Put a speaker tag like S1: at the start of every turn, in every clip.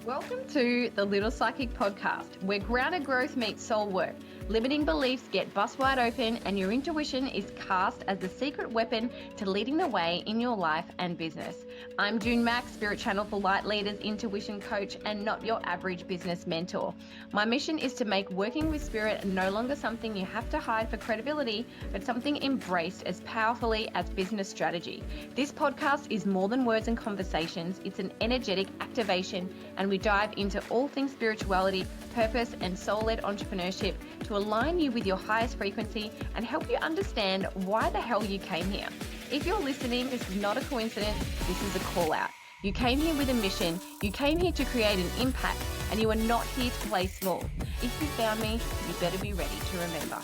S1: Welcome to the Little Psychic Podcast, where grounded growth meets soul work. Limiting beliefs get bust wide open and your intuition is cast as the secret weapon to leading the way in your life and business. I'm June Mack, Spirit Channel for Light Leaders, intuition coach, and not your average business mentor. My mission is to make working with spirit no longer something you have to hide for credibility, but something embraced as powerfully as business strategy. This podcast is more than words and conversations. It's an energetic activation, and we dive into all things spirituality, purpose, and soul-led entrepreneurship to align you with your highest frequency and help you understand why the hell you came here. If you're listening, this is not a coincidence, this is a call out. You came here with a mission, you came here to create an impact, and you are not here to play small. If you found me, you better be ready to remember.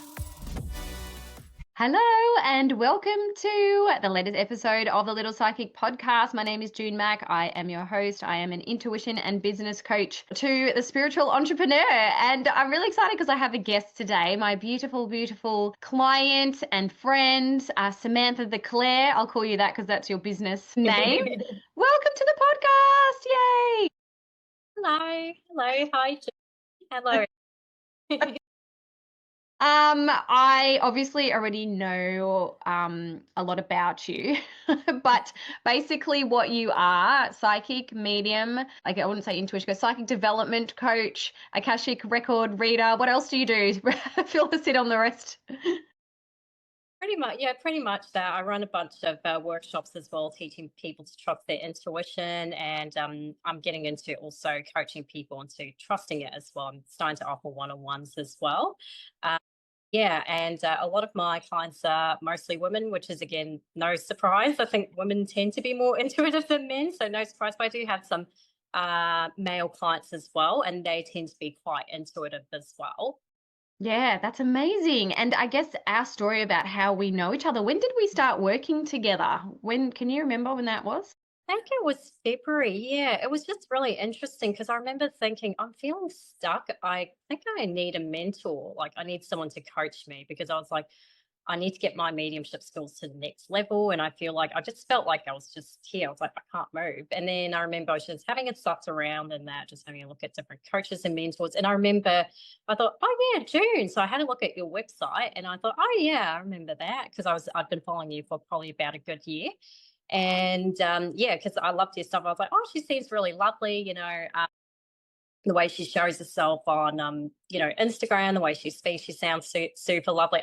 S1: Hello and welcome to the latest episode of the Little Psychic Podcast. My name is June Mack. I am your host. I am an intuition and business coach to the spiritual entrepreneur. And I'm really excited because I have a guest today, my beautiful, beautiful client and friend, Samantha the Clair. I'll call you that because that's your business name. Welcome to the podcast. Yay.
S2: Hello. Hi, June. Hello.
S1: I obviously already know a lot about you, but basically what you are, psychic medium, like I wouldn't say intuition, psychic development coach, Akashic record reader. What else do you do? Fill us in on the rest.
S2: Pretty much that. I run a bunch of workshops as well, teaching people to trust their intuition, and I'm getting into also coaching people into trusting it as well. I'm starting to offer one-on-ones as well. And a lot of my clients are mostly women, which is, again, no surprise. I think women tend to be more intuitive than men, so no surprise. But I do have some male clients as well, and they tend to be quite intuitive as well.
S1: Yeah, that's amazing. And I guess our story about how we know each other, when did we start working together? When, can you remember when that was?
S2: I think it was February. Yeah, it was just really interesting because I remember thinking, I'm feeling stuck. I think I need a mentor. Like, I need someone to coach me, because I was like, I need to get my mediumship skills to the next level. And I feel like I just felt like I was just here. I was like, I can't move. And then I remember I was just having a suss around and that, just having a look at different coaches and mentors. And I remember I thought, oh yeah, June. So I had a look at your website and I thought, oh yeah, I remember that, because I'd been following you for probably about a good year. And because I loved your stuff. I was like, oh, she seems really lovely, the way she shows herself on Instagram, the way she speaks, she sounds super lovely.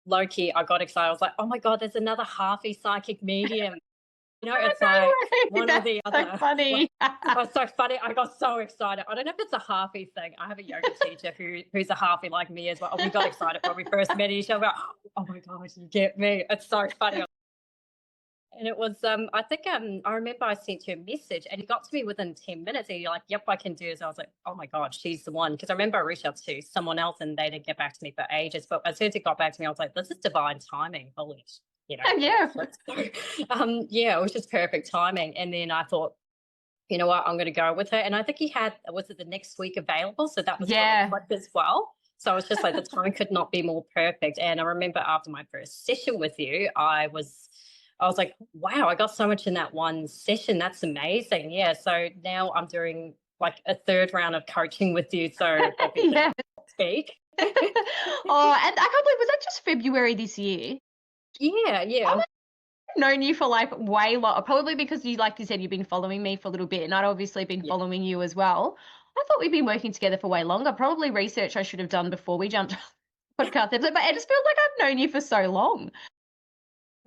S2: Low key, I got excited. I was like, oh my God, there's another halfy psychic medium. It's like one or the other.
S1: So funny.
S2: It was so funny. I got so excited. I don't know if it's a halfy thing. I have a yoga teacher who's a halfy like me as well. We got excited when we first met each other. Oh my God, you get me. It's so funny. And it was, I think I remember I sent you a message and you got to me within 10 minutes and you're like, yep, I can do this. I was like, oh my God, she's the one. Because I remember I reached out to someone else and they didn't get back to me for ages. But as soon as it got back to me, I was like, this is divine timing. Holy,
S1: Yeah.
S2: It was just perfect timing. And then I thought, you know what, I'm going to go with her. And I think was it the next week available? So that was really quick as well. So I was just like, the time could not be more perfect. And I remember after my first session with you, I was like, wow, I got so much in that one session. That's amazing. Yeah. So now I'm doing like a third round of coaching with you. So
S1: yeah.
S2: Speak.
S1: And I can't believe, was that just February this year?
S2: Yeah.
S1: I've known you for like way long, probably because you, like you said, you've been following me for a little bit and I'd obviously been following you as well. I thought we'd been working together for way longer. Probably research I should have done before we jumped on the podcast episode, but it just feels like I've known you for so long.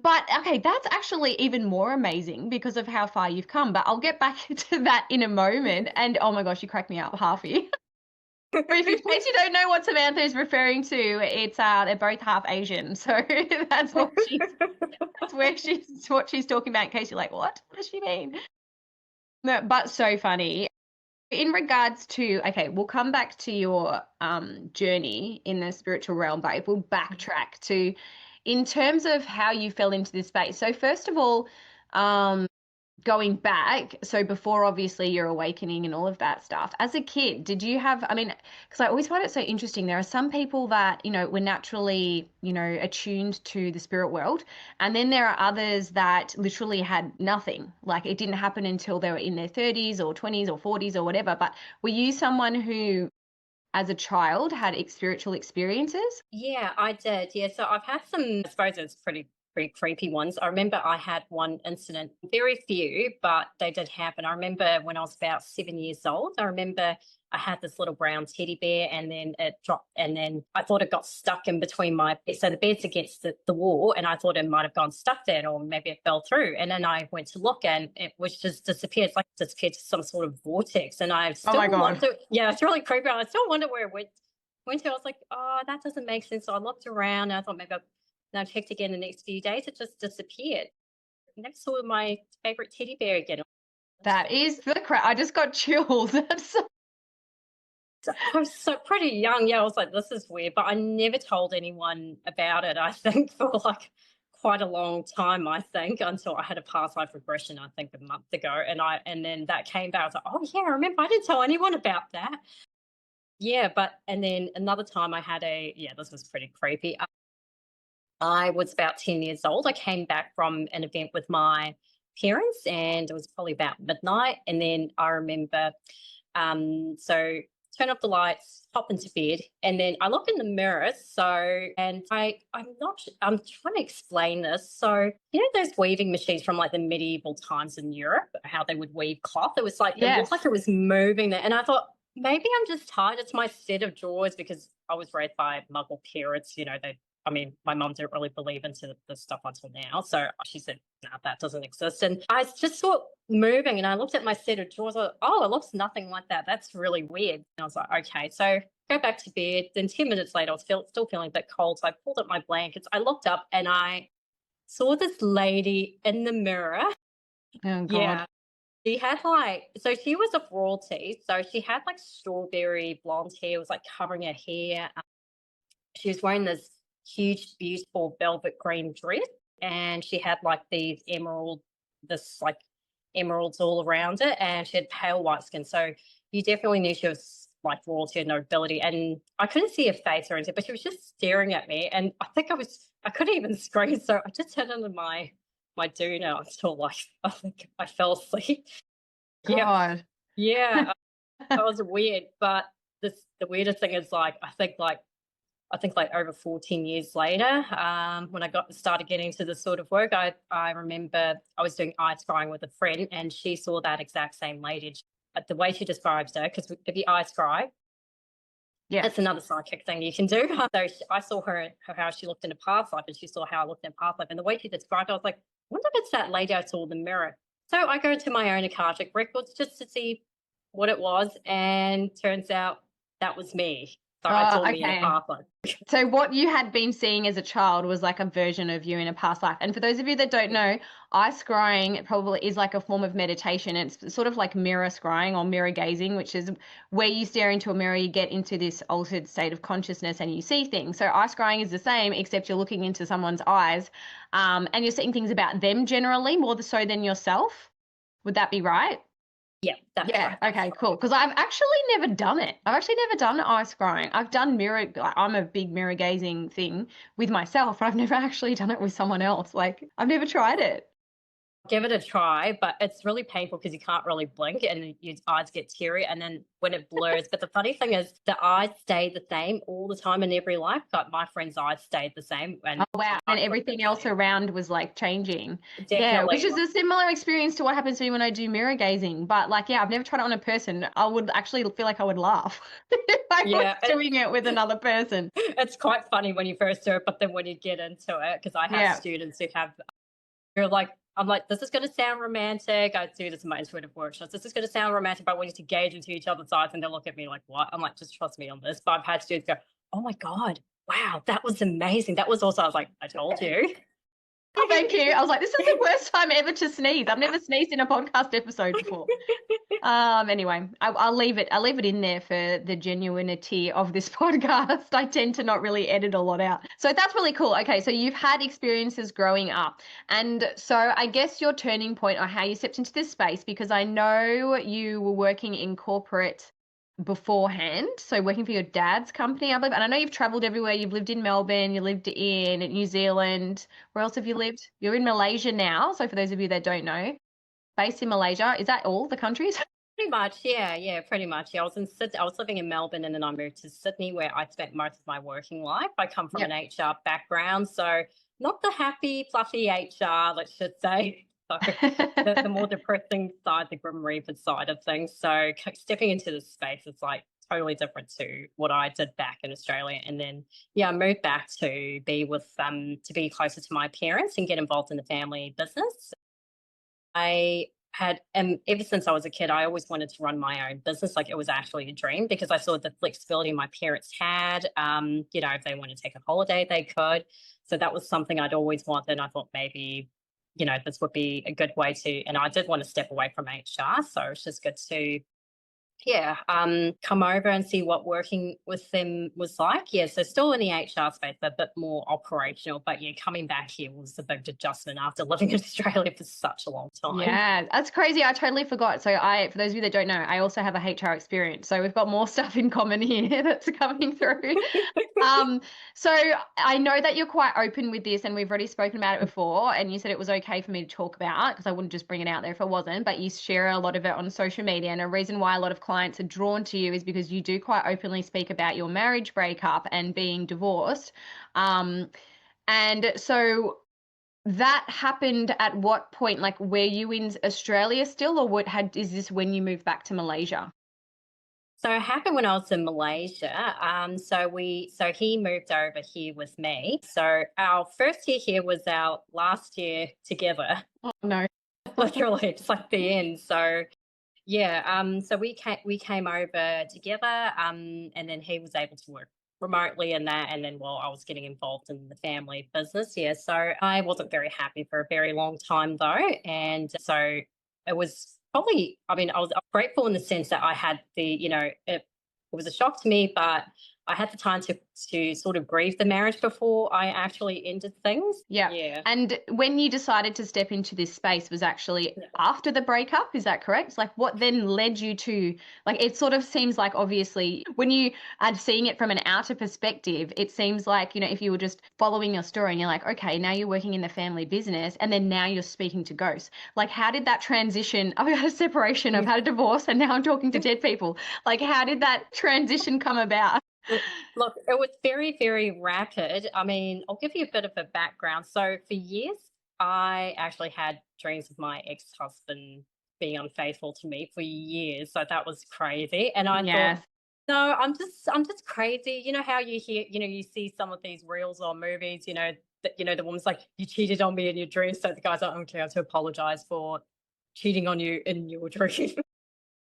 S1: But okay, that's actually even more amazing because of how far you've come. But I'll get back to that in a moment. And oh my gosh, you cracked me up, Halfie. In case you don't know what Samantha is referring to, it's they're both half Asian. So that's what she's talking about, in case you're like, what does she mean? No, but so funny. In regards to, okay, we'll come back to your journey in the spiritual realm, but we'll backtrack to in terms of how you fell into this space. So first of all, going back, so before obviously your awakening and all of that stuff, as a kid, did you have, I mean, because I always find it so interesting. There are some people that, were naturally, attuned to the spirit world. And then there are others that literally had nothing. Like it didn't happen until they were in their 30s or 20s or 40s or whatever. But were you someone who, as a child, had spiritual experiences?
S2: Yeah, I did. Yeah, so I've had some, I suppose it's pretty creepy ones. I remember I had one incident, very few, but they did happen. I remember when I was about 7 years old, I remember I had this little brown teddy bear and then it dropped and then I thought it got stuck in between my so the bed's against the wall and I thought it might have gone stuck there or maybe it fell through. And then I went to look and it was just disappeared. It's like disappeared to some sort of vortex. And I
S1: Oh
S2: still
S1: my God.
S2: wonder, yeah, it's really creepy. I still wonder where it went to. I was like, oh, that doesn't make sense. So I looked around and I thought maybe and I checked again the next few days, it just disappeared. Never saw my favorite teddy bear again.
S1: That is the crap. I just got chills. That's so
S2: So I was so pretty young. Yeah, I was like, this is weird, but I never told anyone about it. I think for like quite a long time. I think until I had a past life regression. I think a month ago, and then that came back. I was like, oh yeah, I remember. I didn't tell anyone about that. Yeah, but and then another time I had this was pretty creepy. I was about 10 years old. I came back from an event with my parents and it was probably about midnight. And then I remember, so turn off the lights, hop into bed, and then I look in the mirror. So, and I'm trying to explain this. So, those weaving machines from like the medieval times in Europe, how they would weave cloth. It was like, it looked like
S1: yes.
S2: it was moving there. And I thought, maybe I'm just tired. It's my set of drawers because I was raised by Muggle parents. I mean, my mum didn't really believe into the stuff until now. So she said, no, that doesn't exist. And I just saw it moving and I looked at my set of drawers. I thought, oh, it looks nothing like that. That's really weird. And I was like, okay. So go back to bed. Then 10 minutes later, I was still feeling a bit cold. So I pulled up my blankets. I looked up and I saw this lady in the mirror.
S1: Oh God.
S2: Yeah. She had so she was of royalty. So she had like strawberry blonde hair, it was like covering her hair. She was wearing this huge, beautiful velvet green dress, and she had like this like emeralds all around it, and she had pale white skin. So you definitely knew she was like royalty and nobility. And I couldn't see her face or anything, but she was just staring at me, and I couldn't even scream, so I just hid under my doona until like I think I fell asleep. Yeah,
S1: God.
S2: yeah, that was weird. But the weirdest thing is I think like over 14 years later, when I started getting into this sort of work, I remember I was doing ice scrying with a friend, and she saw that exact same lady. The way she describes her, because if you ice scry,
S1: Yeah.
S2: that's another psychic thing you can do. So I saw how she looked in a past life, and she saw how I looked in a past life, and the way she described it, I was like, I wonder if it's that lady I saw in the mirror. So I go into my own Akashic records just to see what it was, and turns out that was me. So I
S1: Oh,
S2: saw me in a
S1: okay.
S2: past life.
S1: So what you had been seeing as a child was like a version of you in a past life. And for those of you that don't know, eye scrying probably is like a form of meditation. It's sort of like mirror scrying or mirror gazing, which is where you stare into a mirror, you get into this altered state of consciousness and you see things. So eye scrying is the same, except you're looking into someone's eyes, and you're seeing things about them generally more so than yourself. Would that be right?
S2: Yeah, that's
S1: Yeah.
S2: right. That's
S1: Okay.
S2: right.
S1: Cool. Because I've actually never done it. I've actually never done eye scrying. I've done mirror. Like, I'm a big mirror gazing thing with myself, but I've never actually done it with someone else. Like I've never tried it.
S2: Give it a try, but it's really painful because you can't really blink and your eyes get teary and then when it blurs. But the funny thing is the eyes stay the same all the time in every life. But my friend's eyes stayed the same
S1: Oh
S2: and
S1: wow.
S2: I
S1: And
S2: looked the
S1: everything else
S2: same.
S1: around was like changing. Yeah, which
S2: Definitely.
S1: is a similar experience to what happens to me when I do mirror gazing. But like, yeah, I've never tried it on a person. I would actually feel like I would laugh if I was
S2: Yeah,
S1: doing it with another person.
S2: it's quite funny when you first do it, but then when you get into it, because I have
S1: Yeah.
S2: students who are like, I'm like, this is going to sound romantic. I do this in my intuitive workshops. This is going to sound romantic, but we need to gauge into each other's eyes. And they'll look at me like, what? I'm like, just trust me on this. But I've had students go, oh my God, wow, that was amazing. That was also, I was like, I told you.
S1: Oh, thank you. I was like, this is the worst time ever to sneeze. I've never sneezed in a podcast episode before. Anyway, I'll leave it. I'll leave it in there for the genuinity of this podcast. I tend to not really edit a lot out. So that's really cool. Okay, so you've had experiences growing up. And so I guess your turning point or how you stepped into this space, because I know you were working in corporate beforehand, so working for your dad's company, I believe. And I know you've traveled everywhere. You've lived in Melbourne, you lived in New Zealand. Where else have you lived? You're in Malaysia now. So for those of you that don't know, based in Malaysia, is that all the countries?
S2: Pretty much, yeah, pretty much. Yeah, I was living in Melbourne, and then I moved to Sydney, where I spent most of my working life. I come from
S1: Yep.
S2: an HR background, so not the happy, fluffy HR, let's just say. So the more depressing side, the Grim Reaper side of things. So stepping into this space is like totally different to what I did back in Australia. And then, yeah, I moved back to be with to be closer to my parents and get involved in the family business. I had, and ever since I was a kid, I always wanted to run my own business. Like, it was actually a dream because I saw the flexibility my parents had. If they want to take a holiday, they could. So that was something I'd always wanted. And I thought maybe, this would be a good way to, and I did want to step away from HR. So it's just good to, come over and see what working with them was like. Yeah, so still in the HR space, but a bit more operational. But yeah, coming back here was a big adjustment after living in Australia for such a long time.
S1: Yeah, that's crazy. I totally forgot. So for those of you that don't know, I also have a HR experience. So we've got more stuff in common here that's coming through. So I know that you're quite open with this, and we've already spoken about it before, and you said it was okay for me to talk about because I wouldn't just bring it out there if it wasn't, but you share a lot of it on social media. And a reason why a lot of clients are drawn to you is because you do quite openly speak about your marriage breakup and being divorced. And so that happened at what point? Like, were you in Australia still, or is this when you moved back to Malaysia?
S2: So it happened when I was in Malaysia. So he moved over here with me. So our first year here was our last year together.
S1: Oh no.
S2: Literally, it's like the end. So yeah, so we came over together, and then he was able to work remotely in that, and then while I was getting involved in the family business. Yeah, so I wasn't very happy for a very long time though, and so it was probably. I mean, I was grateful in the sense that I had it was a shock to me, but I had the time to sort of grieve the marriage before I actually ended things.
S1: Yeah.
S2: Yeah.
S1: And when you decided to step into this space was actually after the breakup, is that correct? Like, what then led you to, like, it sort of seems like, obviously, when you are seeing it from an outer perspective, it seems like, if you were just following your story and you're like, okay, now you're working in the family business and then now you're speaking to ghosts. Like, how did that transition? I've had a separation, I've had a divorce, and now I'm talking to dead people. Like, how did that transition come about?
S2: Look, it was very, very rapid. I mean, I'll give you a bit of a background. So for years, I actually had dreams of my ex-husband being unfaithful to me for years. So that was crazy. And I
S1: Yes.
S2: thought, no, I'm just crazy. You know how you hear, you see some of these reels or movies, that the woman's like, you cheated on me in your dreams. So the guy's like, okay, I have to apologize for cheating on you in your dream.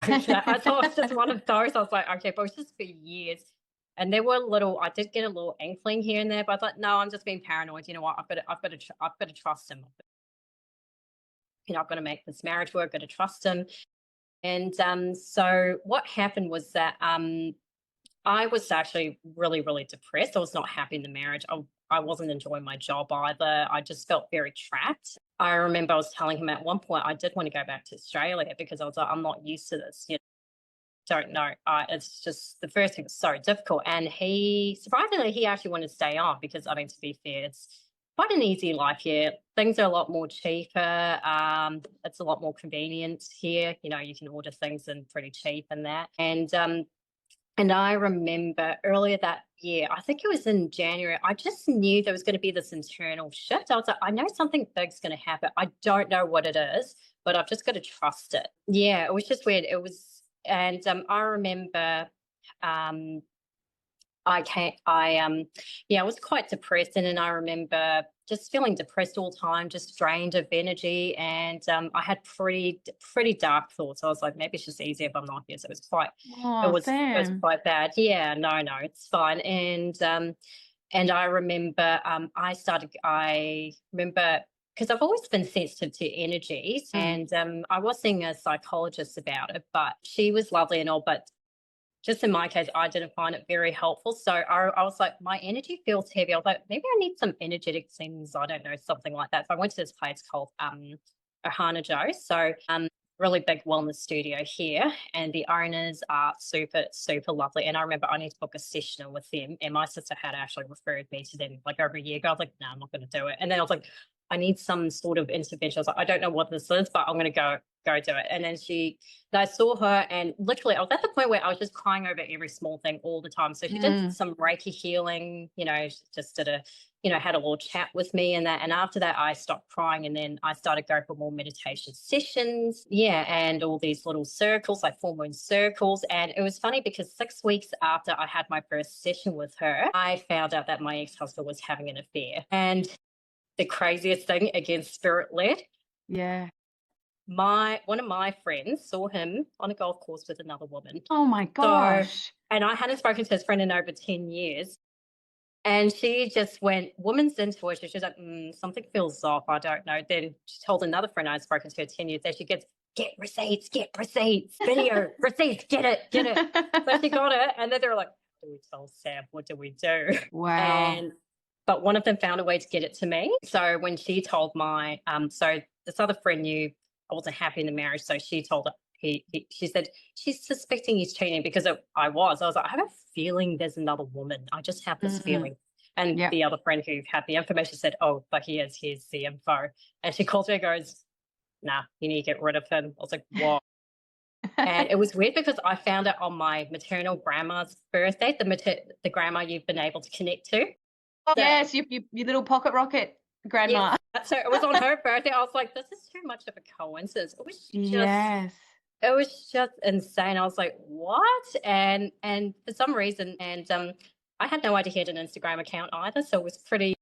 S2: I thought it was just one of those. I was like, okay, but it was just for years. And I did get a little inkling here and there, but I thought, no, I'm just being paranoid. You know what? I've got to trust him. I've got to make this marriage work. I've got to trust him. And so what happened was that I was actually really, really depressed. I was not happy in the marriage. I wasn't enjoying my job either. I just felt very trapped. I remember I was telling him at one point I did want to go back to Australia because I was like, I'm not used to this. Don't know. It's just the first thing was so difficult. And surprisingly, he actually wanted to stay on because, I mean, to be fair, it's quite an easy life here. Things are a lot more cheaper. It's a lot more convenient here. You can order things in pretty cheap and that. And I remember earlier that year, I think it was in January, I just knew there was going to be this internal shift. I was like, I know something big's going to happen. I don't know what it is, but I've just got to trust it. Yeah, it was just weird. It was, and I remember I was quite depressed, and then I remember just feeling depressed all the time, just drained of energy, and I had pretty dark thoughts. I was like, maybe it's just easier if I'm not here. So it was quite,
S1: Oh,
S2: it was
S1: Sam.
S2: quite bad. Yeah, no, it's fine. And I remember I remember because I've always been sensitive to energies,
S1: Mm.
S2: and I was seeing a psychologist about it, but she was lovely and all, but just in my case, I didn't find it very helpful. So I was like, my energy feels heavy. I was like, maybe I need some energetic things. I don't know, something like that. So I went to this place called Ohana Joe. So really big wellness studio here. And the owners are super, super lovely. And I remember I need to book a session with them. And my sister had actually referred me to them like over a year ago. I was like, no, I'm not going to do it. And then I was like, I need some sort of intervention. I was like, I don't know what this is, but I'm going to go do it. And then I saw her, and literally I was at the point where I was just crying over every small thing all the time. So she did
S1: Mm.
S2: some Reiki healing, she just did had a little chat with me and that. And after that, I stopped crying, and then I started going for more meditation sessions. Yeah. And all these little circles, like full moon circles. And it was funny because 6 weeks after I had my first session with her, I found out that my ex-husband was having an affair. And the craziest thing, again, spirit led,
S1: Yeah.
S2: one of my friends saw him on a golf course with another woman.
S1: Oh my
S2: So,
S1: gosh.
S2: and I hadn't spoken to his friend in over 10 years. And she just went, woman's intuition. She's like, something feels off. I don't know. Then she told another friend I'd spoken to her 10 years that she gets, get receipts, video, receipts, get it. So she got it. And then they were like, what do we tell Sam? What do we do?
S1: Wow.
S2: And, but one of them found a way to get it to me. So when she told so this other friend knew I wasn't happy in the marriage. So she told her, she said, she's suspecting he's cheating, because I was like, I have a feeling there's another woman. I just have this
S1: Mm-mm.
S2: feeling. And
S1: Yeah.
S2: the other friend who had the information said, oh, but here's the info. And she calls me and goes, nah, you need to get rid of him. I was like, what? And it was weird because I found it on my maternal grandma's birthday, the grandma you've been able to connect to.
S1: Oh, yes, your little pocket rocket grandma.
S2: Yes. So it was on her birthday. I was like, this is too much of a coincidence.
S1: Yes.
S2: It was just insane. I was like, what? And for some reason, and I had no idea he had an Instagram account either. So it was pretty.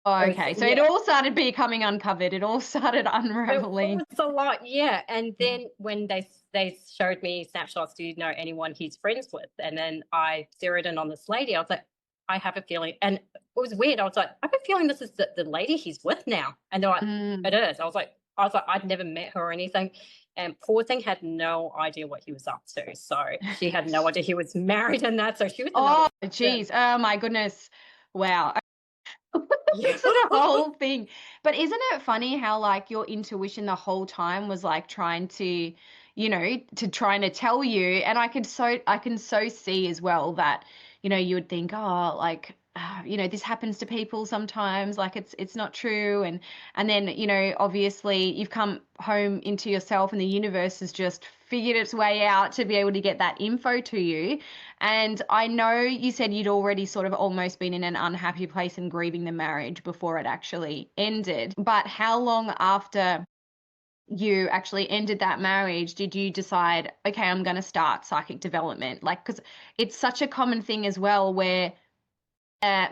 S1: Oh, okay. So it all started becoming uncovered. It all started unraveling.
S2: It was a lot, yeah. And then when they showed me snapshots, do you know anyone he's friends with? And then I zeroed in on this lady. I was like, I have a feeling, and it was weird. I was like, I have a feeling this is the lady he's with now. And they're like, it is. I was like, I'd never met her or anything. And poor thing had no idea what he was up to. So she had no idea he was married and that. So she was.
S1: Oh, geez. Oh, my goodness. Wow. It's a whole thing. But isn't it funny how like your intuition the whole time was like trying to, trying to tell you, and I can so see as well that, you would think, oh, like, this happens to people sometimes, like it's not true. And then, obviously you've come home into yourself and the universe has just figured its way out to be able to get that info to you. And I know you said you'd already sort of almost been in an unhappy place and grieving the marriage before it actually ended. But how long after you actually ended that marriage did you decide, okay, I'm going to start psychic development? Like, because it's such a common thing as well where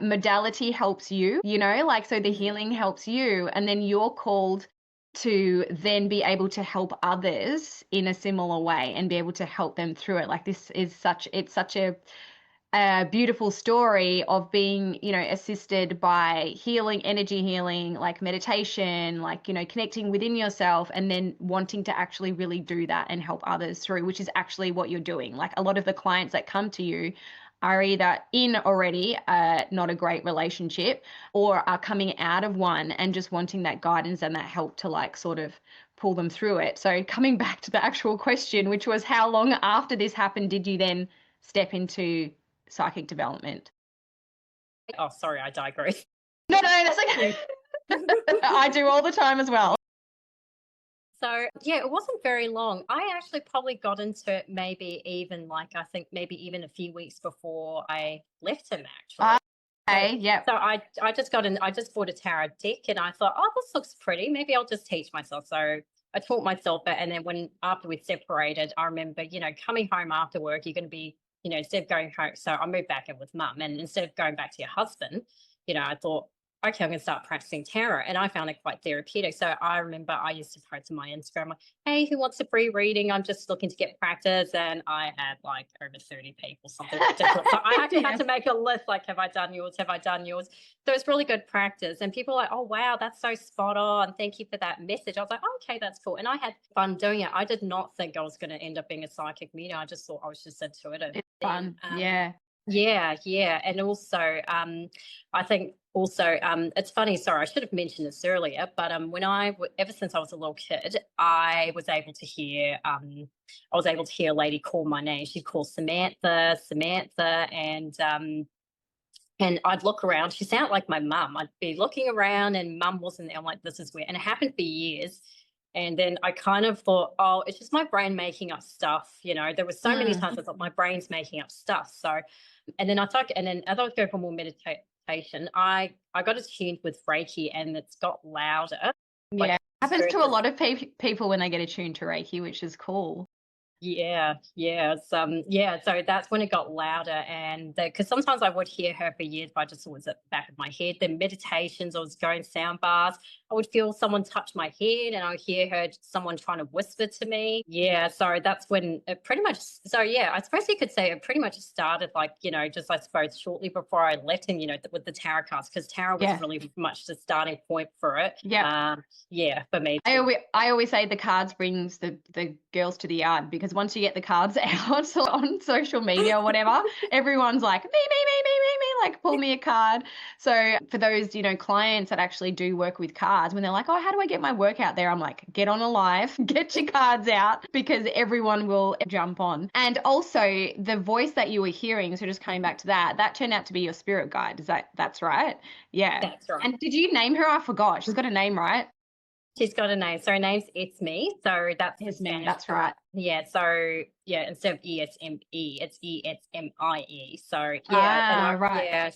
S1: modality helps you, like, so the healing helps you, and then you're called to then be able to help others in a similar way and be able to help them through it. Like, it's such a beautiful story of being, assisted by energy healing, like meditation, like, connecting within yourself, and then wanting to actually really do that and help others through, which is actually what you're doing. Like, a lot of the clients that come to you are either in already not a great relationship, or are coming out of one and just wanting that guidance and that help to like sort of pull them through it. So coming back to the actual question, which was how long after this happened did you then step into psychic development?
S2: Oh, sorry, I digress.
S1: No, that's okay. I do all the time as well.
S2: So yeah, it wasn't very long. I actually probably got into it maybe even I think maybe even a few weeks before I left him actually.
S1: Okay, yep.
S2: So I just I just bought a tarot deck and I thought, oh, this looks pretty. Maybe I'll just teach myself. So I taught myself it. And then after we separated, I remember, coming home after work, you're going to be, instead of going home. So I moved back in with mum, and instead of going back to your husband, I thought, okay, I'm going to start practicing tarot. And I found it quite therapeutic. So I remember I used to post on my Instagram, like, hey, who wants a free reading? I'm just looking to get practice. And I had like over 30 people, something ridiculous. So I actually had to make a list, like, have I done yours? Have I done yours? So it's really good practice. And people are like, oh, wow, that's so spot on. Thank you for that message. I was like, oh, okay, that's cool. And I had fun doing it. I did not think I was going to end up being a psychic medium. I just thought I was just intuitive.
S1: It's
S2: Then,
S1: fun. Yeah.
S2: yeah, yeah. And also, I think also, it's funny, sorry, I should have mentioned this earlier, but ever since I was a little kid, I was able to hear a lady call my name. She'd call Samantha, Samantha, and I'd look around. She sounded like my mum. I'd be looking around and mum wasn't there. I'm like, this is weird. And it happened for years. And then I kind of thought, oh, it's just my brain making up stuff. There was so many times I thought my brain's making up stuff. So, and then and then as I was going for more meditation, I got attuned with Reiki and it's got louder. Like,
S1: Yeah. Happens to a lot of people when they get attuned to Reiki, which is cool.
S2: yeah, yeah, yeah. So that's when it got louder, and because sometimes I would hear her for years, but I just was at the back of my head. Then meditations, I was going sound bars. I would feel someone touch my head, and I would hear someone trying to whisper to me. Yeah, so that's when it pretty much. So yeah, I suppose you could say it pretty much started like just I suppose shortly before I left, and with the tarot cards, because tarot was
S1: Yeah.
S2: really much the starting point for it.
S1: Yeah.
S2: Yeah, for me.
S1: I always say the cards brings the girls to the yard, because once you get the cards out on social media or whatever, everyone's like, me, like, pull me a card. So for those, clients that actually do work with cards, when they're like, oh, how do I get my work out there? I'm like, get on a live, get your cards out, because everyone will jump on. And also the voice that you were hearing, so just coming back to that turned out to be your spirit guide. That's right? Yeah.
S2: That's right.
S1: And did you name her? I forgot. She's got a name, right?
S2: She's got a name. So her name's It's Me. So that's
S1: It's me.
S2: Spanish.
S1: That's right.
S2: Yeah. So yeah, instead of ESME, it's ESMIE. So yeah,
S1: right.
S2: yeah.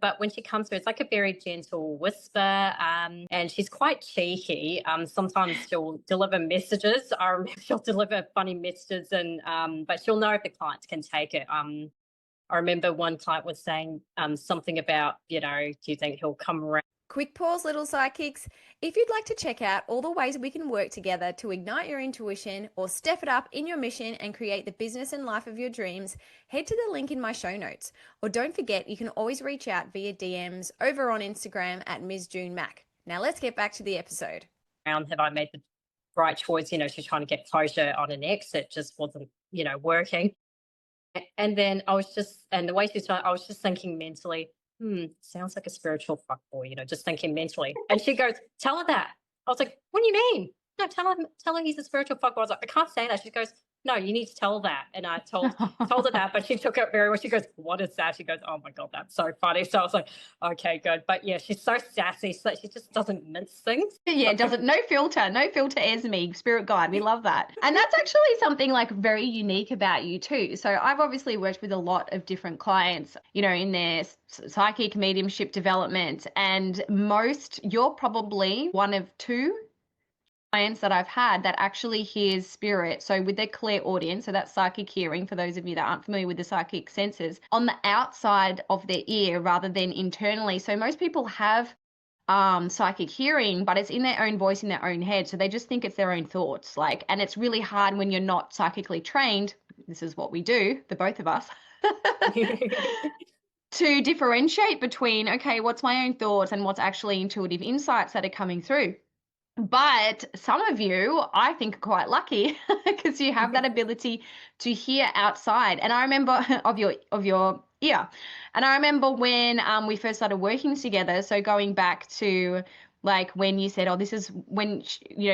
S2: But when she comes through, it's like a very gentle whisper. And she's quite cheeky. Sometimes she'll deliver messages. I remember she'll deliver funny messages, but she'll know if the clients can take it. I remember one client was saying something about, do you think he'll come around?
S3: Quick pause, little psychics. If you'd like to check out all the ways we can work together to ignite your intuition or step it up in your mission and create the business and life of your dreams, head to the link in my show notes. Or don't forget, you can always reach out via DMs over on Instagram at Ms. June Mac. Now let's get back to the episode.
S2: Have I made the right choice? She's trying to get closure on an ex. It just wasn't, working. And then I was just thinking mentally, sounds like a spiritual fuckboy, just thinking mentally. And she goes, tell her that. I was like, what do you mean? No, tell her he's a spiritual fuckboy. I was like, I can't say that. She goes, no, you need to tell that. And I told her that, but she took it very well. She goes, what is that? She goes, oh my God, that's so funny. So I was like, okay, good. But yeah, she's so sassy, so she just doesn't mince things.
S1: Yeah, no filter as me, spirit guide. We love that. And that's actually something like very unique about you too. So I've obviously worked with a lot of different clients, in their psychic mediumship development, and you're probably one of two clients that I've had that actually hears spirit. So with their clear audience, so that's psychic hearing, for those of you that aren't familiar with the psychic senses, on the outside of their ear rather than internally. So most people have psychic hearing, but it's in their own voice, in their own head. So they just think it's their own thoughts. And it's really hard when you're not psychically trained. This is what we do, the both of us. To differentiate between, okay, what's my own thoughts and what's actually intuitive insights that are coming through. But some of you, I think, are quite lucky because you have that ability to hear outside. And I remember of your ear. And I remember when we first started working together. So going back to like when you said, oh, this is when,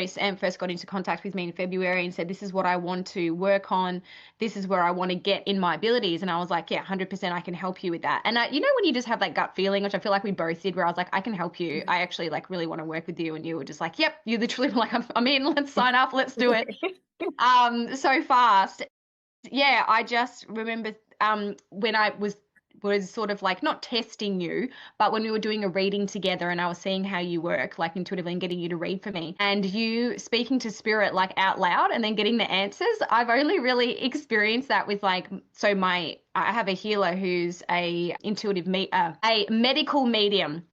S1: Sam first got into contact with me in February and said, this is what I want to work on. This is where I want to get in my abilities. And I was like, yeah, 100% I can help you with that. And when you just have that gut feeling, which I feel like we both did, where I was like, I can help you. I actually really want to work with you. And you were just like, yep, you literally were like, I'm in, let's sign up, let's do it. So fast. Yeah, I just remember when I was was sort of like not testing you, but when we were doing a reading together and I was seeing how you work like intuitively and getting you to read for me and you speaking to spirit like out loud and then getting the answers. I've only really experienced that with like, so I have a healer who's a a medical medium.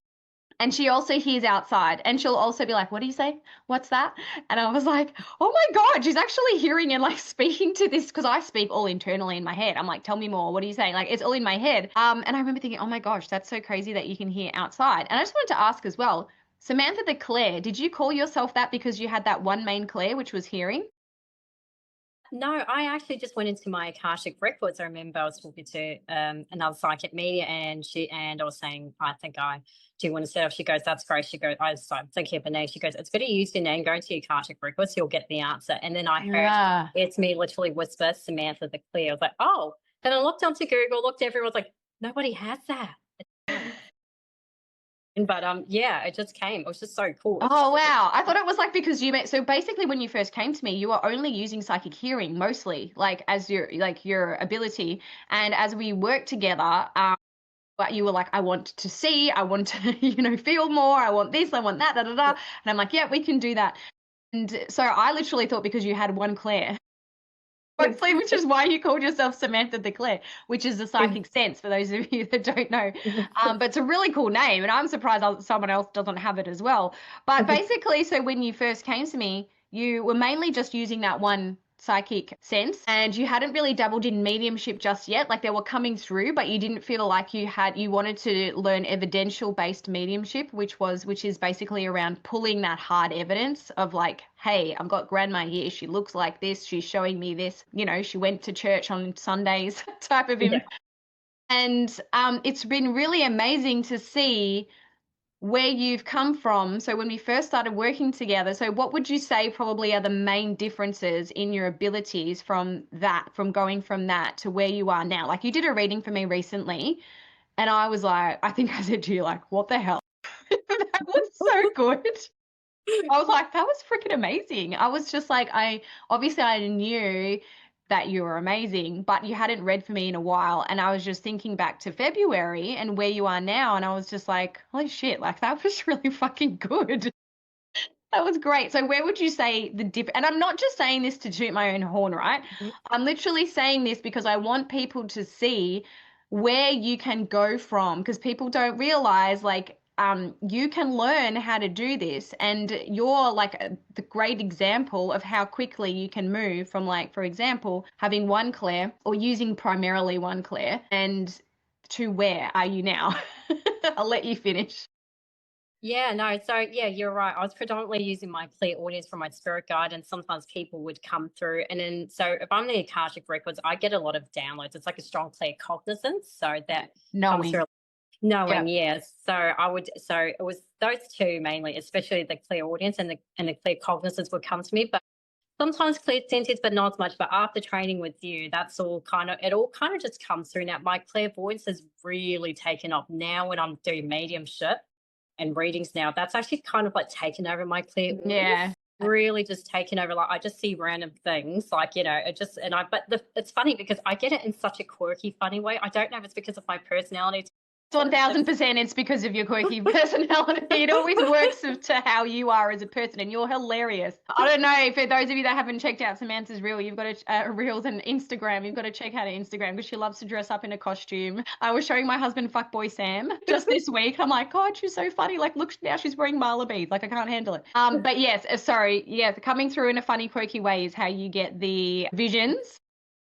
S1: And she also hears outside and she'll also be like, what do you say? What's that? And I was like, oh my God, she's actually hearing and like speaking to this because I speak all internally in my head. I'm like, tell me more. What are you saying? Like it's all in my head. And I remember thinking, oh my gosh, that's so crazy that you can hear outside. And I just wanted to ask as well, Samantha the Clair, did you call yourself that because you had that one main Clair, which was hearing?
S2: No, I actually just went into my Akashic records. I remember I was talking to another psychic medium, and I was saying, I think I do want to set up. She goes, that's great. She goes, I started thinking of a name. She goes, it's better use your name, go into your Akashic records, you'll get the answer. And then I heard it's me literally whisper Samantha the Clair. I was like, oh. Then I looked onto Google, looked everywhere, was like, nobody has that. But yeah, it just came. It was just so cool.
S1: Oh wow. I thought it was like because so basically when you first came to me, you were only using psychic hearing mostly, like as your ability. And as we worked together, but you were like, I want to see, I want to, feel more, I want this, I want that, da da da. And I'm like, yeah, we can do that. And so I literally thought because you had one Claire. Hopefully, which is why you called yourself Samantha the Clair, which is the psychic sense for those of you that don't know. But it's a really cool name, and I'm surprised someone else doesn't have it as well. But basically, so when you first came to me, you were mainly just using that one psychic sense and you hadn't really dabbled in mediumship just yet. Like they were coming through, but you didn't feel like you wanted to learn evidential based mediumship, which is basically around pulling that hard evidence of like, hey, I've got grandma here, she looks like this, she's showing me this, she went to church on Sundays type of info. And it's been really amazing to see where you've come from. So when we first started working together, so what would you say probably are the main differences in your abilities from going from that to where you are now? Like you did a reading for me recently and I was like, I think I said to you like, what the hell? That was so good. I was like, that was freaking amazing. I was just like, I knew that you were amazing, but you hadn't read for me in a while. And I was just thinking back to February and where you are now. And I was just like, holy shit, like that was really fucking good. That was great. So where would you say the dip? And I'm not just saying this to toot my own horn, right? I'm literally saying this because I want people to see where you can go from, because people don't realize like you can learn how to do this, and you're like the great example of how quickly you can move from, like, for example, having one Claire or using primarily one Claire and to where are you now? I'll let you finish.
S2: Yeah, no, so yeah, you're right. I was predominantly using my clear audience from my spirit guide, and sometimes people would come through. And then, so if I'm in the Akashic records, I get a lot of downloads. It's like a strong clear cognizance. So that comes through. Knowing, yes. So it was those two mainly, especially the clear audience and the clear cognizance would come to me. But sometimes clear senses, but not as much. But after training with you, it all kind of just comes through now. My clairvoyance has really taken off now when I'm doing mediumship and readings now. That's actually kind of like taken over my clear audience.
S1: Yeah.
S2: Really just taken over. Like I just see random things, like, it's funny because I get it in such a quirky, funny way. I don't know if it's because of my personality.
S1: 1000% it's because of your quirky personality. It always works to how you are as a person, and you're hilarious. I don't know, for those of you that haven't checked out Samantha's reel, you've got to reels and Instagram. You've got to check out her Instagram because she loves to dress up in a costume. I was showing my husband Fuckboy Sam just this week. I'm like, God, she's so funny. Like, look, now she's wearing marla beads. Like, I can't handle it. But yes, sorry. Yeah, coming through in a funny, quirky way is how you get the visions.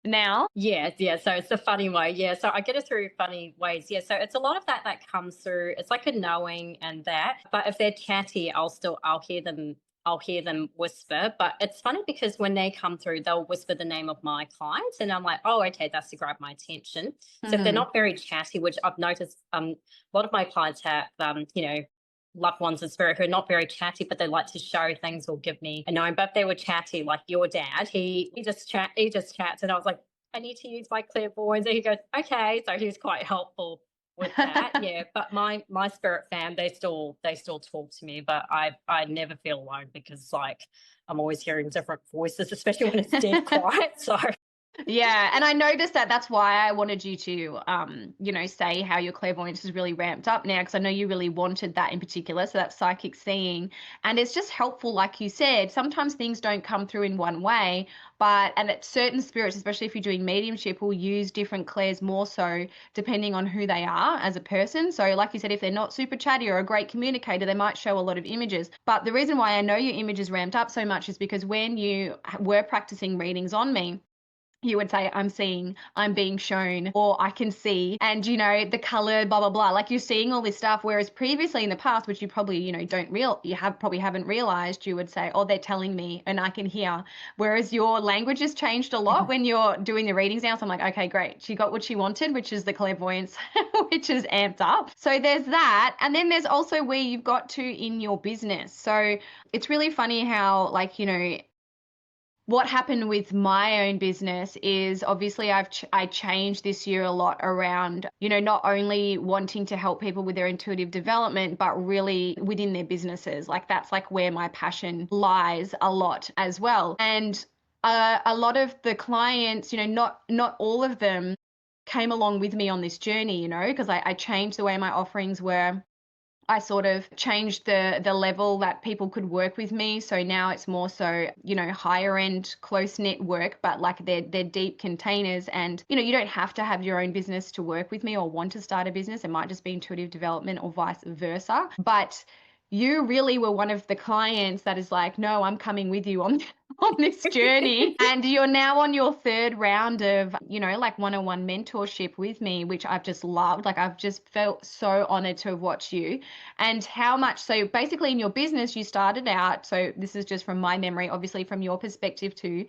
S1: Now,
S2: yeah, so it's a funny way. Yeah, so I get it through funny ways. Yeah, so it's a lot of that comes through. It's like a knowing and that. But if they're chatty, I'll hear them whisper. But it's funny because when they come through, they'll whisper the name of my clients, and I'm like, oh, okay, that's to grab my attention. So if they're not very chatty, which I've noticed, a lot of my clients have, loved ones in spirit who are not very chatty, but they like to show things or give me a knowing. But if they were chatty, like your dad, he just chats, and I was like, I need to use my clairvoyance. And he goes, okay. So he was quite helpful with that. Yeah. But my spirit fam, they still talk to me, but I never feel alone because, like, I'm always hearing different voices, especially when it's dead quiet. So
S1: Yeah, and I noticed that that's why I wanted you to, say how your clairvoyance is really ramped up now, because I know you really wanted that in particular. So that's psychic seeing, and it's just helpful, like you said. Sometimes things don't come through in one way, and that certain spirits, especially if you're doing mediumship, will use different clairs more so depending on who they are as a person. So, like you said, if they're not super chatty or a great communicator, they might show a lot of images. But the reason why I know your images ramped up so much is because when you were practicing readings on me, you would say, I'm seeing, I'm being shown, or I can see, and the color, blah, blah, blah. Like, you're seeing all this stuff. Whereas previously in the past, which you probably, probably haven't realized, you would say, oh, they're telling me and I can hear. Whereas your language has changed a lot when you're doing the readings now. So I'm like, okay, great. She got what she wanted, which is the clairvoyance, which is amped up. So there's that. And then there's also where you've got to in your business. So it's really funny how, what happened with my own business is obviously I changed this year a lot around, not only wanting to help people with their intuitive development, but really within their businesses. Like, that's like where my passion lies a lot as well. And a lot of the clients, not all of them came along with me on this journey, because I changed the way my offerings were. I sort of changed the level that people could work with me. So now it's more so, higher end, close knit work, but like they're deep containers. And, you don't have to have your own business to work with me or want to start a business. It might just be intuitive development or vice versa. But you really were one of the clients that is like, no, I'm coming with you on this journey. And you're now on your third round of, like one-on-one mentorship with me, which I've just loved. Like, I've just felt so honored to have watched you. And how much, so basically in your business, you started out, so this is just from my memory, obviously from your perspective too,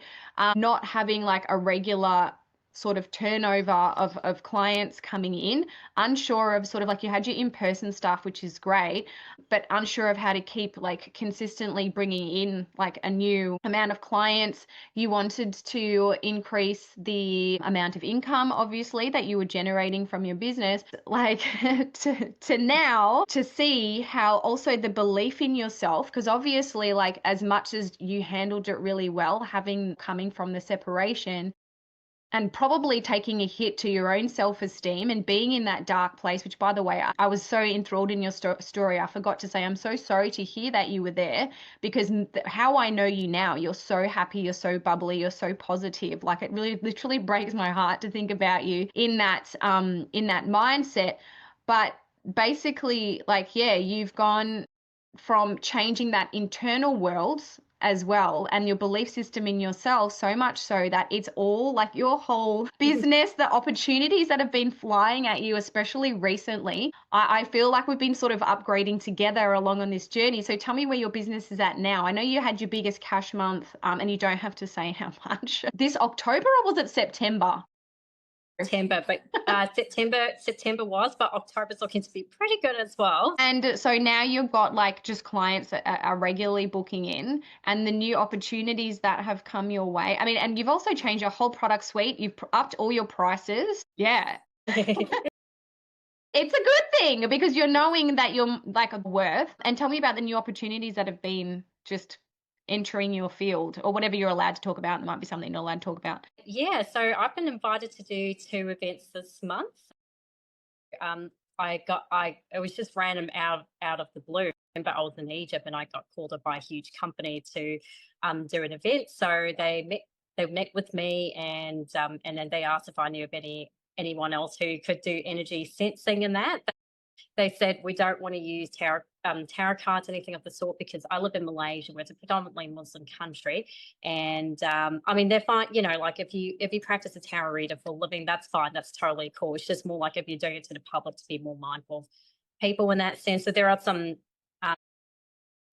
S1: not having like a regular sort of turnover of clients coming in, unsure of sort of like, you had your in-person stuff, which is great, but unsure of how to keep like consistently bringing in like a new amount of clients. You wanted to increase the amount of income, obviously, that you were generating from your business, like to now to see how also the belief in yourself, because obviously, like, as much as you handled it really well, coming from the separation, and probably taking a hit to your own self-esteem and being in that dark place, which, by the way, I was so enthralled in your story. I forgot to say, I'm so sorry to hear that you were there, because how I know you now, you're so happy, you're so bubbly, you're so positive. Like, it really literally breaks my heart to think about you in that mindset. But basically, like, yeah, you've gone from changing that internal world as well, and your belief system in yourself, so much so that it's all like your whole business, the opportunities that have been flying at you, especially recently. I feel like we've been sort of upgrading together along on this journey. So tell me where your business is at now. I know you had your biggest cash month, and you don't have to say how much. This October, or was it September?
S2: September, but September was, but October's looking to be pretty good as well.
S1: And so now you've got like just clients that are regularly booking in, and the new opportunities that have come your way. I mean, and you've also changed your whole product suite. You've upped all your prices. Yeah. It's a good thing, because you're knowing that you're like worth. And tell me about the new opportunities that have been just entering your field, or whatever you're allowed to talk about. It might be something you're not allowed to talk about.
S2: Yeah, so I've been invited to do 2 events this month. It was just random out of the blue. But I was in Egypt and I got called up by a huge company to do an event. So they met with me, and then they asked if I knew of anyone else who could do energy sensing and that. They said, we don't want to use tarot cards, anything of the sort, because I live in Malaysia, where it's a predominantly Muslim country. And I mean, they're fine, like if you practice a tarot reader for a living, that's fine. That's totally cool. It's just more like if you're doing it to the public, to be more mindful of people in that sense. So there are some,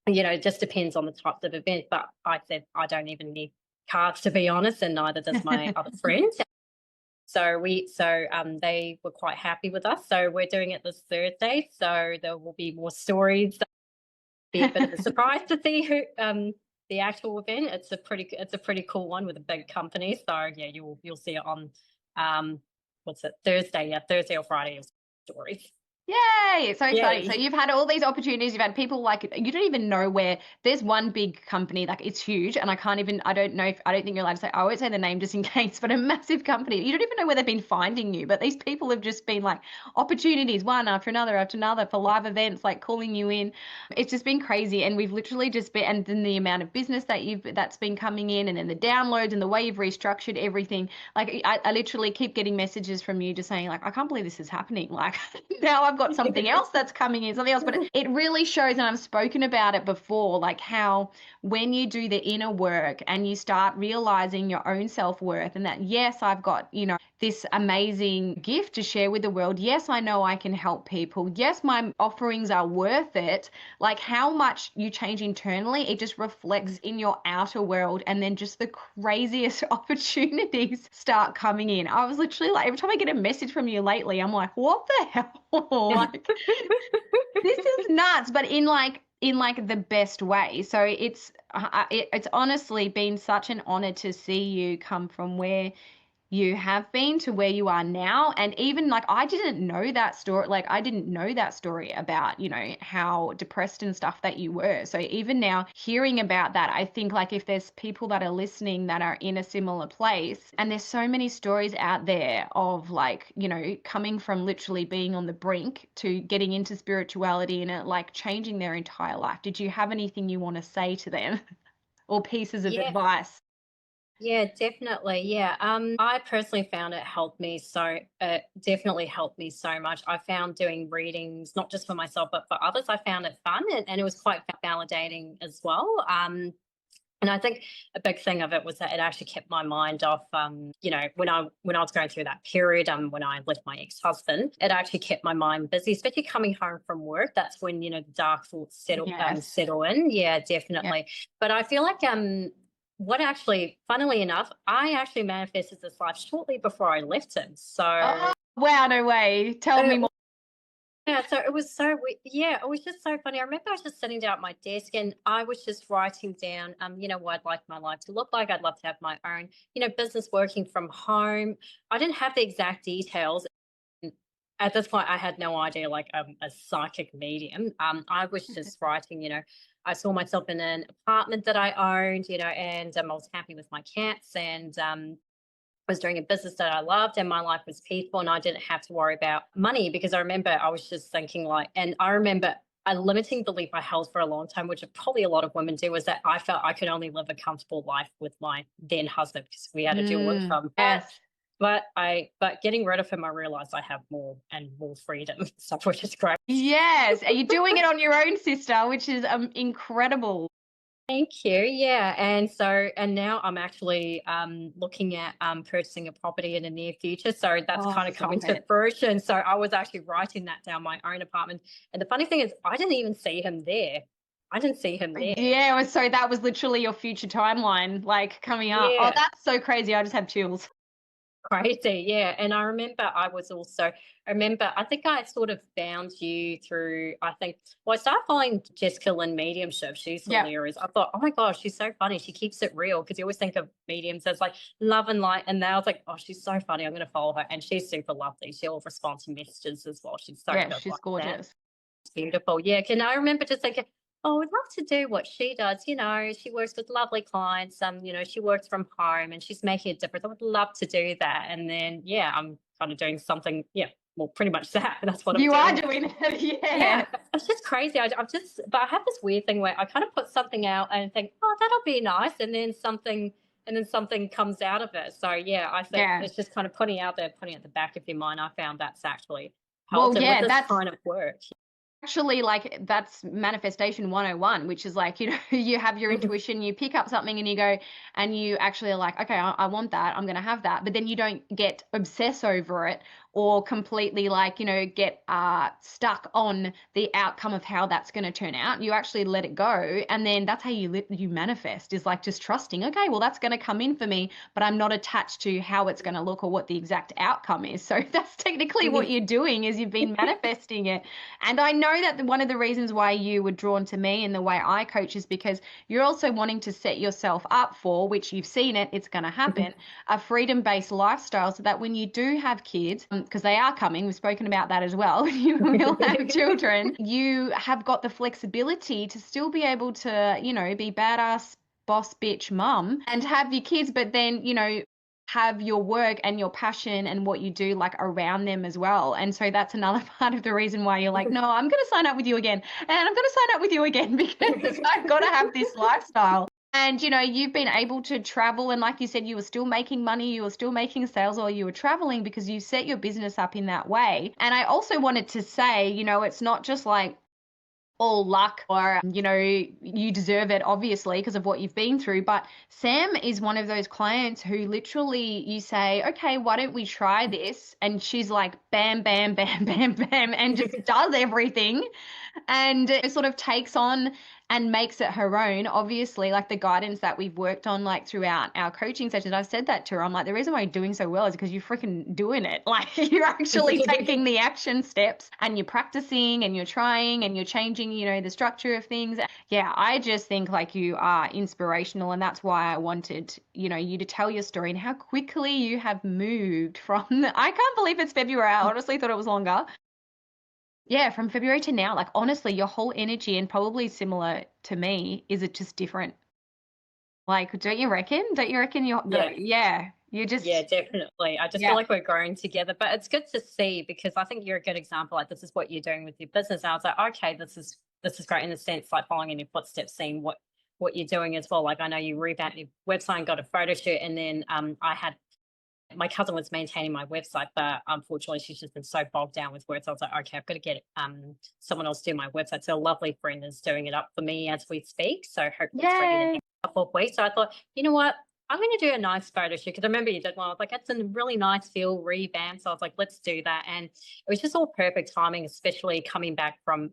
S2: it just depends on the type of event. But I said, I don't even need cards, to be honest, and neither does my other friend. So they were quite happy with us. So we're doing it this Thursday. So there will be more stories. Be a bit of a surprise to see who the actual event. It's a pretty cool one with a big company. So yeah, you'll see it on what's it, Thursday? Yeah, Thursday or Friday stories.
S1: Yay! It's so exciting. So
S2: Yay.
S1: you've had all these opportunities. You've had people like, you don't even know where. There's one big company, like it's huge, and I don't know if, I don't think you're allowed to say, I won't say the name just in case, but a massive company. You don't even know where they've been finding you, but these people have just been like opportunities, one after another for live events, like calling you in. It's just been crazy, and we've literally just been, and then the amount of business that's been coming in, and then the downloads and the way you've restructured everything. Like I literally keep getting messages from you just saying like, I can't believe this is happening. Like now I've got something else that's coming in, something else. But it really shows, and I've spoken about it before, like how when you do the inner work and you start realizing your own self-worth, and that, yes, I've got, this amazing gift to share with the world. Yes, I know I can help people. Yes, my offerings are worth it. Like how much you change internally, it just reflects in your outer world, and then just the craziest opportunities start coming in. I was literally like, every time I get a message from you lately, I'm like, what the hell? Like, this is nuts, but in the best way. So it's honestly been such an honor to see you come from where you have been to where you are now. And even like, I didn't know that story. Like I didn't know that story about, how depressed and stuff that you were. So even now hearing about that, I think like if there's people that are listening that are in a similar place, and there's so many stories out there of like, coming from literally being on the brink to getting into spirituality and it like changing their entire life. Did you have anything you want to say to them or pieces of
S2: Yeah.
S1: advice?
S2: Yeah, definitely. Yeah. I personally found definitely helped me so much. I found doing readings, not just for myself, but for others, I found it fun, and it was quite validating as well. And I think a big thing of it was that it actually kept my mind off, when I was going through that period, when I left my ex-husband, it actually kept my mind busy, especially coming home from work. That's when, the dark thoughts
S1: Yes.
S2: settle in. Yeah, definitely.
S1: Yeah.
S2: But I feel like, what actually, funnily enough, I actually manifested this life shortly before I left him. So,
S1: Oh, wow, no way. Tell me more.
S2: yeah, so it was it was just so funny. I remember I was just sitting down at my desk and I was just writing down, what I'd like my life to look like. I'd love to have my own, business working from home. I didn't have the exact details. At this point, I had no idea, like a psychic medium. I was just writing, I saw myself in an apartment that I owned, and I was happy with my cats, and was doing a business that I loved, and my life was peaceful, and I didn't have to worry about money, because I remember I was just thinking like, and I remember a limiting belief I held for a long time, which probably a lot of women do, was that I felt I could only live a comfortable life with my then husband because we had a dual income.
S1: Yes.
S2: But getting rid of him, I realized I have more and more freedom and stuff, which is great.
S1: Yes. Are you doing it on your own, sister, which is incredible.
S2: Thank you. Yeah. And now I'm actually looking at purchasing a property in the near future. So that's kind of coming to fruition. So I was actually writing that down, my own apartment. And the funny thing is, I didn't even see him there. I didn't see him there.
S1: Yeah, so that was literally your future timeline, like coming up. Oh,
S2: Yeah.
S1: that's so crazy. I just have chills.
S2: Crazy, yeah. And I remember I think I sort of found you through, I started following Jessica Lynn Mediumship. She's hilarious. I thought, oh my gosh, she's so funny. She keeps it real, because you always think of mediums as like love and light. And now I was like, oh, she's so funny. I'm going to follow her. And she's super lovely. She'll respond to messages as well. She's so good.
S1: She's
S2: like
S1: gorgeous.
S2: That. Beautiful. Yeah. Can I remember just thinking, oh, I'd love to do what she does. She works with lovely clients. She works from home and she's making a difference. I would love to do that. And then, I'm kind of doing something. Yeah, well, pretty much that. That's what
S1: you
S2: I'm
S1: doing. You are doing it.
S2: Yeah. It's just crazy. But I have this weird thing where I kind of put something out and think, oh, that'll be nice. And then something comes out of it. So yeah, I think it's just kind of putting out there, putting it at the back of your mind. I found that's actually helped with this kind of work.
S1: Actually, like that's manifestation 101, which is like, you have your intuition, you pick up something and you go and you actually are like, okay, I want that, I'm going to have that. But then you don't get obsess over it or completely like, get stuck on the outcome of how that's going to turn out. You actually let it go. And then that's how you manifest, is like just trusting, okay, well, that's going to come in for me, but I'm not attached to how it's going to look or what the exact outcome is. So that's technically what you're doing, is you've been manifesting it. And I know know that one of the reasons why you were drawn to me and the way I coach is because you're also wanting to set yourself up for, which you've seen it's going to happen, a freedom-based lifestyle, so that when you do have kids, because they are coming, we've spoken about that as well, you will have children, you have got the flexibility to still be able to, be badass boss bitch mum and have your kids, but then, have your work and your passion and what you do like around them as well. And so that's another part of the reason why you're like, no, I'm going to sign up with you again. And I'm going to sign up with you again because I've got to have this lifestyle. And, you've been able to travel. And like you said, you were still making money, you were still making sales while you were traveling because you set your business up in that way. And I also wanted to say, it's not just like all luck or, you deserve it, obviously, because of what you've been through. But Sam is one of those clients who literally you say, okay, why don't we try this? And she's like, bam, bam, bam, bam, bam, and just does everything and it sort of takes on and makes it her own. Obviously, like the guidance that we've worked on like throughout our coaching sessions, I've said that to her. I'm like, the reason why you're doing so well is because you're freaking doing it. Like you're actually taking the action steps and you're practicing and you're trying and you're changing, the structure of things. Yeah, I just think like you are inspirational, and that's why I wanted, you to tell your story and how quickly you have moved from I can't believe it's February. I honestly thought it was longer. Yeah, from February to now, like honestly, your whole energy, and probably similar to me, is it just different? Like, don't you reckon? Don't you reckon you're just
S2: Yeah, definitely. I just feel like we're growing together, but it's good to see because I think you're a good example. Like this is what you're doing with your business. And I was like, okay, this is great in the sense like following in your footsteps, seeing what you're doing as well. Like I know you revamped your website and got a photo shoot, and then I had my cousin was maintaining my website, but unfortunately she's just been so bogged down with work. So I was like, okay, I've got to get someone else to do my website. So a lovely friend is doing it up for me as we speak. So hopefully it's ready in the next couple of weeks. So I thought, you know what? I'm going to do a nice photo shoot because I remember you did one. I was like, it's a really nice feel revamp. So I was like, let's do that. And it was just all perfect timing, especially coming back from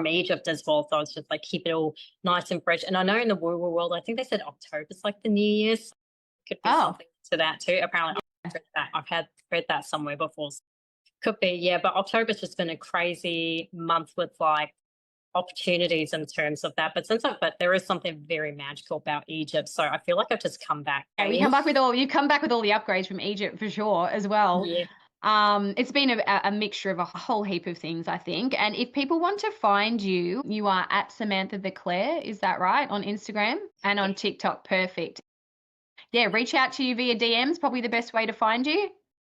S2: Egypt as well. So I was just like, keep it all nice and fresh. And I know in the woo-woo world, I think they said October's like the New Year's. Could be something to that too. Apparently, I've heard that somewhere before. Could be, yeah. But October's just been a crazy month with like opportunities in terms of that. But there is something very magical about Egypt. So I feel like I've just come back.
S1: Yeah, you come back with all the upgrades from Egypt for sure as well.
S2: Yeah.
S1: It's been a mixture of a whole heap of things, I think. And if people want to find you, you are at Samantha the Clair, is that right? On Instagram and on TikTok. Perfect. Yeah, reach out to you via DMs, probably the best way to find you.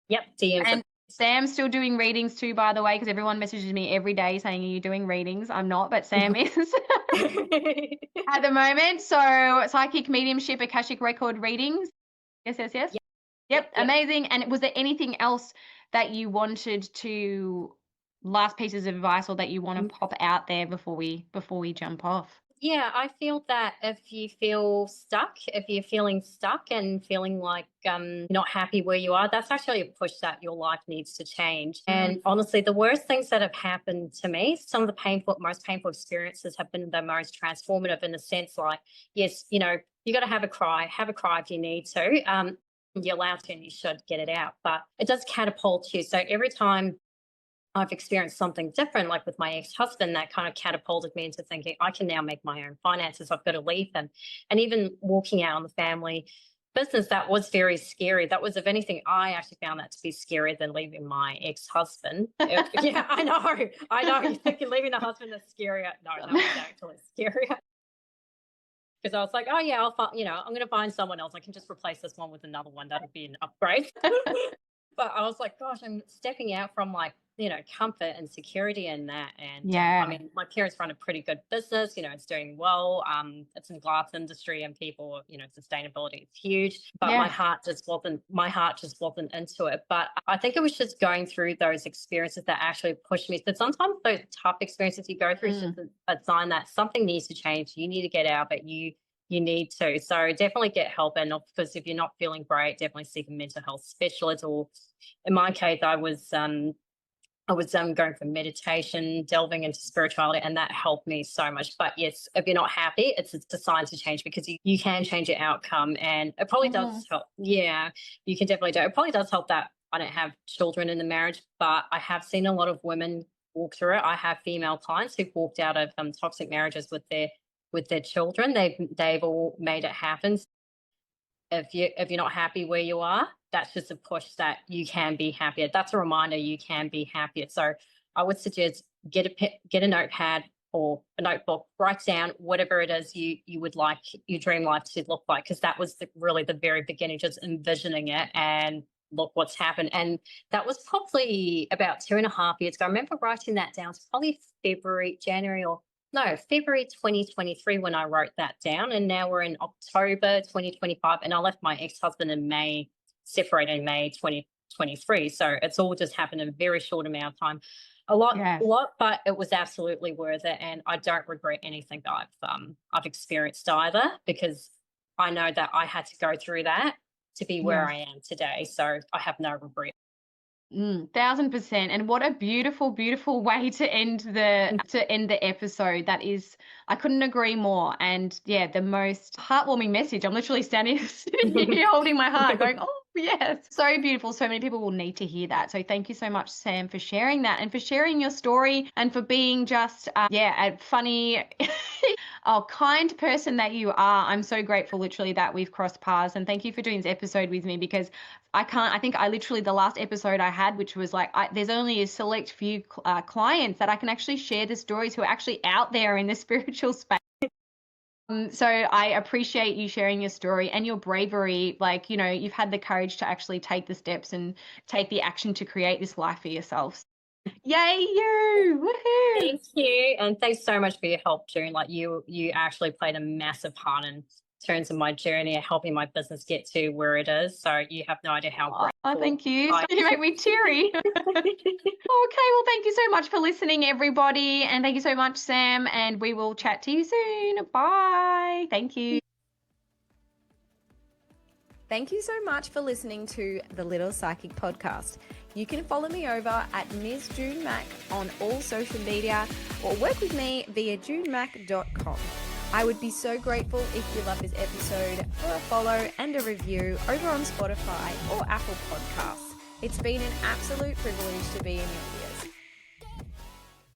S2: Yep, DMs.
S1: And Sam's still doing readings too, by the way, because everyone messages me every day saying, are you doing readings? I'm not, but Sam is at the moment. So psychic mediumship, Akashic record readings. Yes. Yep, amazing. And was there anything else that you wanted to, last pieces of advice, or that you want to pop out there before we jump off?
S2: Yeah, I feel that if you feel stuck, if you're feeling stuck and feeling like not happy where you are, that's actually a push that your life needs to change. And honestly, the worst things that have happened to me, some of the most painful experiences have been the most transformative in the sense like, yes, you got to have a cry if you need to. You're allowed to and you should get it out, but it does catapult you. So every time I've experienced something different, like with my ex-husband, that kind of catapulted me into thinking I can now make my own finances. I've got to leave him. And even walking out on the family business, that was very scary. That was, if anything, I actually found that to be scarier than leaving my ex-husband. Yeah, I know. You're thinking leaving the husband is scarier. No, that was actually scarier. Because I was like, oh yeah, I'm going to find someone else. I can just replace this one with another one. That'll be an upgrade. But I was like, gosh, I'm stepping out from like, comfort and security in that. And I mean, my parents run a pretty good business, it's doing well. It's in the glass industry and people, sustainability is huge, but my heart just wasn't into it. But I think it was just going through those experiences that actually pushed me. So sometimes those tough experiences you go through is just a sign that something needs to change. You need to get out, but you need to. So definitely get help. And because if you're not feeling great, definitely seek a mental health specialist. Or in my case, I was going for meditation, delving into spirituality, and that helped me so much. But yes, if you're not happy, it's a sign to change, because you can change your outcome, and it probably does help. Yeah, you can definitely do it. It probably does help that I don't have children in the marriage, but I have seen a lot of women walk through it. I have female clients who've walked out of toxic marriages with their children. They've all made it happen. If you're not happy where you are, that's just a push that you can be happier. That's a reminder you can be happier. So I would suggest get a notepad or a notebook, write down whatever it is you would like your dream life to look like, because that was really the very beginning, just envisioning it, and look what's happened. And that was probably about 2.5 years ago. I remember writing that down. It's probably February 2023 when I wrote that down. And now we're in October 2025, and I left my ex-husband in May, separated in May 2023. So it's all just happened in a very short amount of time. A lot, but it was absolutely worth it. And I don't regret anything that I've experienced either, because I know that I had to go through that to be where I am today. So I have no regret.
S1: 1000%. And what a beautiful, beautiful way to end the episode. That is, I couldn't agree more. And yeah, the most heartwarming message. I'm literally sitting here holding my heart going, oh yes, so beautiful. So many people will need to hear that. So thank you so much, Sam, for sharing that and for sharing your story and for being just a funny kind person that you are. I'm so grateful literally that we've crossed paths, and thank you for doing this episode with me, because I think the last episode I had, which was like, there's only a select few clients that I can actually share the stories who are actually out there in the spiritual space. So I appreciate you sharing your story and your bravery. Like, you've had the courage to actually take the steps and take the action to create this life for yourself. Yay, you! Woohoo!
S2: Thank you. And thanks so much for your help, June. Like, you actually played a massive part in terms of my journey and helping my business get to where it is. So you have no idea how grateful.
S1: Oh, thank you. You make me teary. Okay, well, thank you so much for listening, everybody. And thank you so much, Sam. And we will chat to you soon. Bye. Thank you.
S3: Thank you so much for listening to the Little Psychic Podcast. You can follow me over at Ms. June Mac on all social media, or work with me via junemac.com. I would be so grateful if you love this episode for a follow and a review over on Spotify or Apple Podcasts. It's been an absolute privilege to be in your ear.